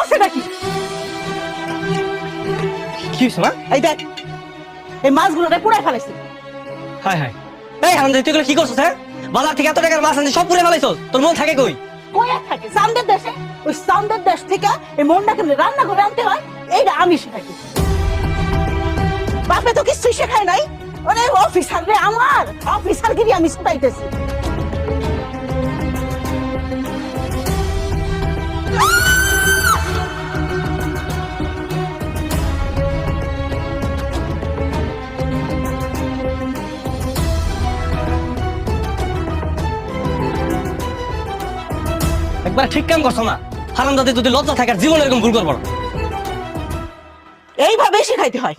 করছে নাকি? কি হয়েছে মা? এই দেখ, এই মাছগুলোরে পুড়াই ফেলাইছে। হায় হায়, এই হারামজাদি তুই এগুলো কি করছিস? হ্যাঁ, বাজার থেকে এত টাকার মাছ আনছিস সব পুড়ে ফেলাইছস, তোর মন থাকে কই? কই আর থাকে? চান্দের দেশে। ওই চান্দের দেশ থেকে এই মনটা কেমনে রান্না করে আনতে হয় এইটা আমি শেখাইছি। বাপে তো কিছুই শেখায় নাই। ওরে অফিসার রে, আমার অফিসারগিরি আমি ছুটাইতেছি। একবার ঠিক কাম করছো না। হারামজাদি যদি লজ্জা থাকার জীবনে এরকম ভুল করবো না। এইভাবেই শেখাইতে হয়।